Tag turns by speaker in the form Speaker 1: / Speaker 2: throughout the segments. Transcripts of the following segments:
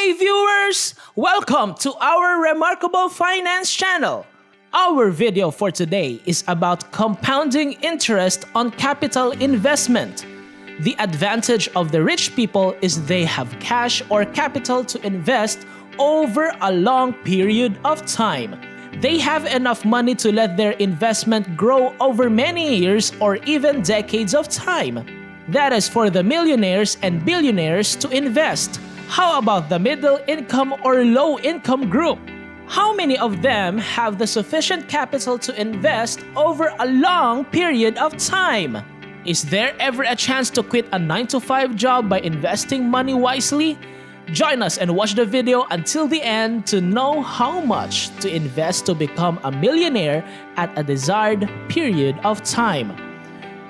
Speaker 1: Hi viewers! Welcome to our Remarkable Finance channel. Our video for today is about compounding interest on capital investment. The advantage of the rich people is they have cash or capital to invest over a long period of time. They have enough money to let their investment grow over many years or even decades of time. That is for the millionaires and billionaires to invest. How about the middle income or low income group? How many of them have the sufficient capital to invest over a long period of time? Is there ever a chance to quit a 9-to-5 job by investing money wisely? Join us and watch the video until the end to know how much to invest to become a millionaire at a desired period of time.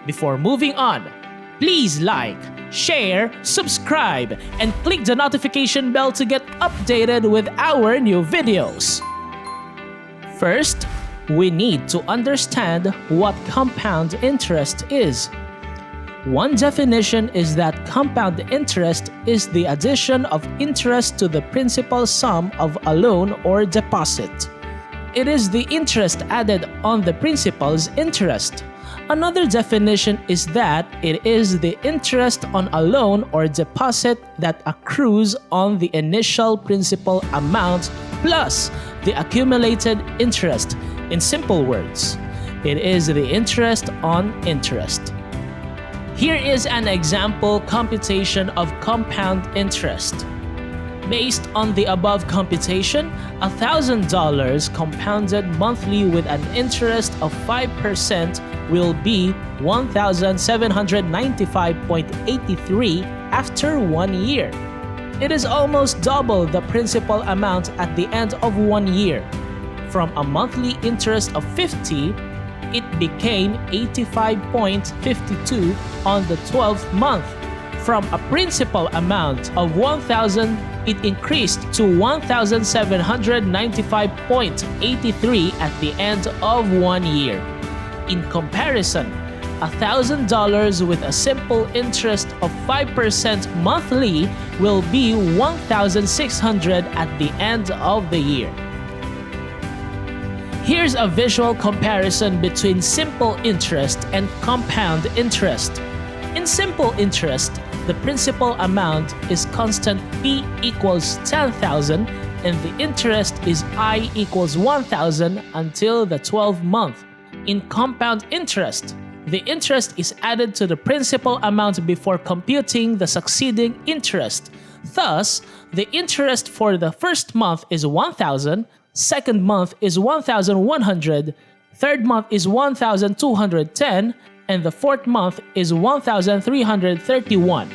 Speaker 1: Before moving on, please like, share, subscribe, and click the notification bell to get updated with our new videos. First, we need to understand what compound interest is. One definition is that compound interest is the addition of interest to the principal sum of a loan or deposit. It is the interest added on the principal's interest. Another definition is that it is the interest on a loan or deposit that accrues on the initial principal amount plus the accumulated interest. In simple words, it is the interest on interest. Here is an example computation of compound interest. Based on the above computation, $1,000 compounded monthly with an interest of 5% will be $1,795.83 after 1 year. It is almost double the principal amount at the end of 1 year. From a monthly interest of $50, it became $85.52 on the 12th month. From a principal amount of $1,000, it increased to $1,795.83 at the end of 1 year. In comparison, $1,000 with a simple interest of 5% monthly will be $1,600 at the end of the year. Here's a visual comparison between simple interest and compound interest. In simple interest, the principal amount is constant P equals 10,000 and the interest is I equals 1,000 until the 12th month. In compound interest, the interest is added to the principal amount before computing the succeeding interest. Thus, the interest for the first month is 1,000, second month is 1,100, third month is 1,210, and the fourth month is 1,331.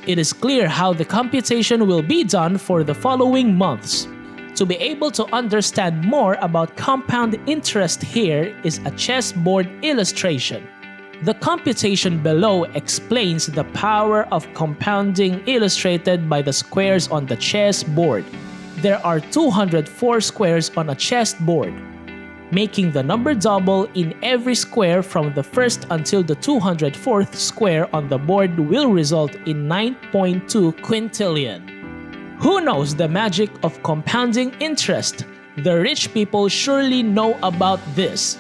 Speaker 1: It is clear how the computation will be done for the following months. To be able to understand more about compound interest, here is a chessboard illustration. The computation below explains the power of compounding illustrated by the squares on the chessboard. There are 204 squares on a chessboard. Making the number double in every square from the first until the 204th square on the board will result in 9.2 quintillion. Who knows the magic of compounding interest? The rich people surely know about this.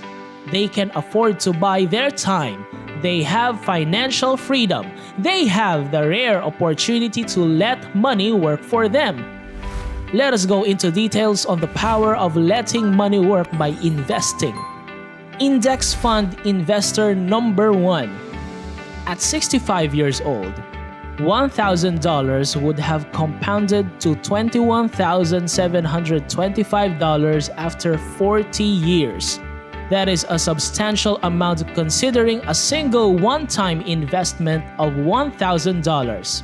Speaker 1: They can afford to buy their time. They have financial freedom. They have the rare opportunity to let money work for them. Let us go into details on the power of letting money work by investing. Index fund investor number 1. At 65 years old, $1,000 would have compounded to $21,725 after 40 years. That is a substantial amount considering a single one-time investment of $1,000.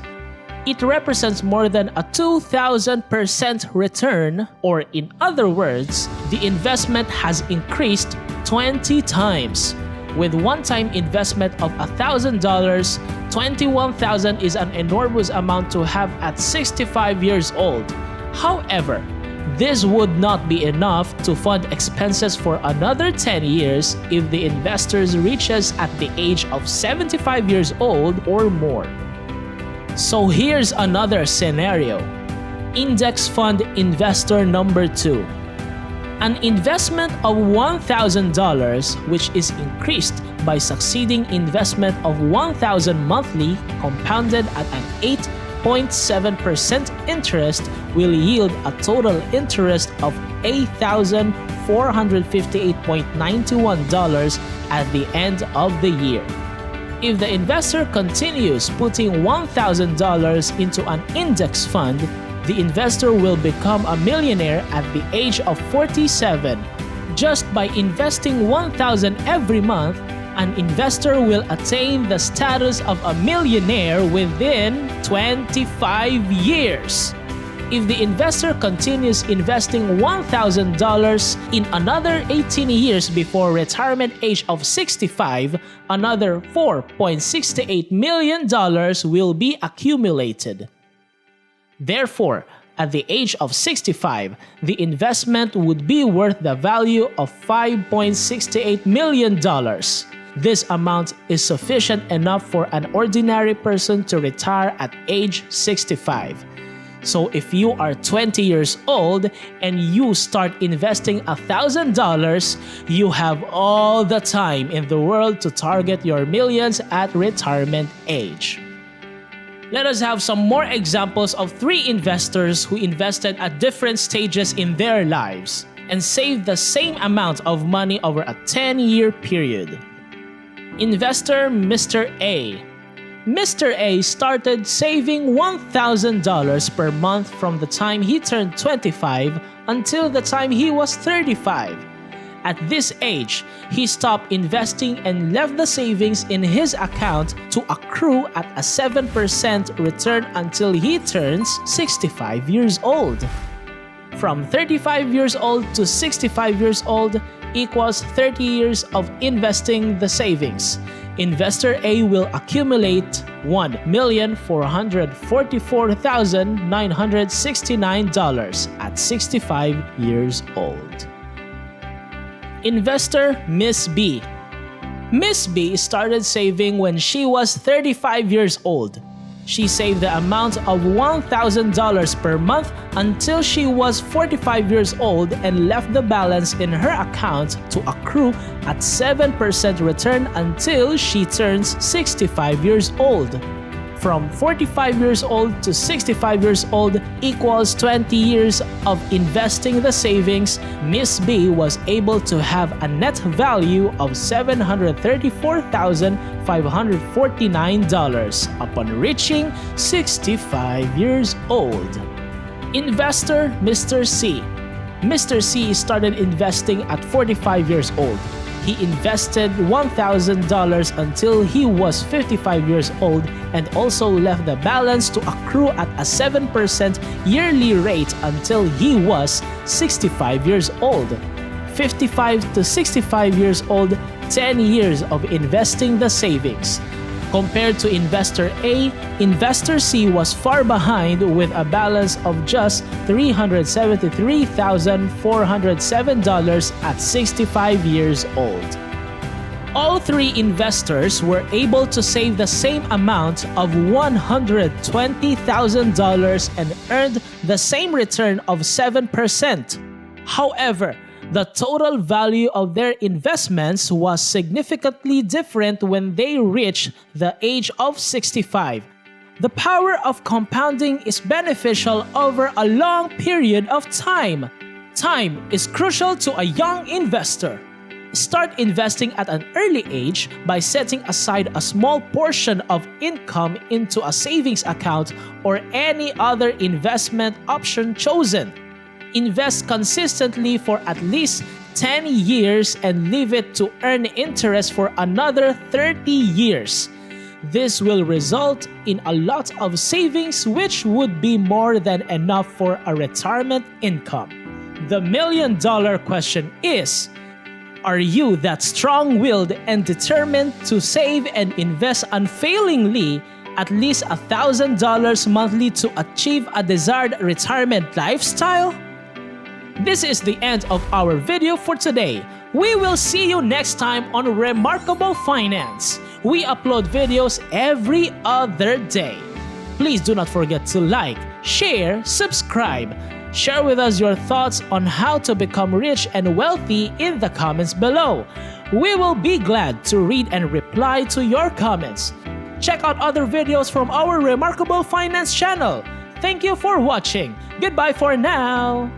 Speaker 1: It represents more than a 2,000% return, or in other words, the investment has increased 20 times. With one-time investment of $1,000, $21,000 is an enormous amount to have at 65 years old. However, this would not be enough to fund expenses for another 10 years if the investor reaches at the age of 75 years old or more. So here's another scenario. Index Fund Investor Number 2. An investment of $1,000, which is increased by succeeding investment of $1,000 monthly compounded at an 8.7% interest, will yield a total interest of $8,458.91 at the end of the year. If the investor continues putting $1,000 into an index fund, the investor will become a millionaire at the age of 47. Just by investing $1,000 every month, an investor will attain the status of a millionaire within 25 years. If the investor continues investing $1,000 in another 18 years before retirement age of 65, another $4.68 million will be accumulated. Therefore, at the age of 65, the investment would be worth the value of $5.68 million. This amount is sufficient enough for an ordinary person to retire at age 65. So if you are 20 years old and you start investing $1,000, you have all the time in the world to target your millions at retirement age. Let us have some more examples of 3 investors who invested at different stages in their lives and saved the same amount of money over a 10-year period. Investor Mr. A. Mr. A started saving $1,000 per month from the time he turned 25 until the time he was 35. At this age, he stopped investing and left the savings in his account to accrue at a 7% return until he turns 65 years old. From 35 years old to 65 years old equals 30 years of investing the savings. Investor A will accumulate $1,444,969 at 65 years old. Investor Miss B. Miss B started saving when she was 35 years old. She saved the amount of $1,000 per month until she was 45 years old and left the balance in her account to accrue at 7% return until she turns 65 years old. From 45 years old to 65 years old equals 20 years of investing the savings. Miss B was able to have a net value of $734,549 upon reaching 65 years old. Investor Mr. C. Mr. C started investing at 45 years old. He invested $1,000 until he was 55 years old and also left the balance to accrue at a 7% yearly rate until he was 65 years old. 55 to 65 years old, 10 years of investing the savings. Compared to Investor A, Investor C was far behind with a balance of just $373,407 at 65 years old. All 3 investors were able to save the same amount of $120,000 and earned the same return of 7%. However, the total value of their investments was significantly different when they reached the age of 65. The power of compounding is beneficial over a long period of time. Time is crucial to a young investor. Start investing at an early age by setting aside a small portion of income into a savings account or any other investment option chosen. Invest consistently for at least 10 years and leave it to earn interest for another 30 years. This will result in a lot of savings, which would be more than enough for a retirement income. The million-dollar question is, are you that strong-willed and determined to save and invest unfailingly at least $1,000 monthly to achieve a desired retirement lifestyle? This is the end of our video for today. We will see you next time on Remarkable Finance. We upload videos every other day. Please do not forget to like, share, subscribe. Share with us your thoughts on how to become rich and wealthy in the comments below. We will be glad to read and reply to your comments. Check out other videos from our Remarkable Finance channel. Thank you for watching. Goodbye for now.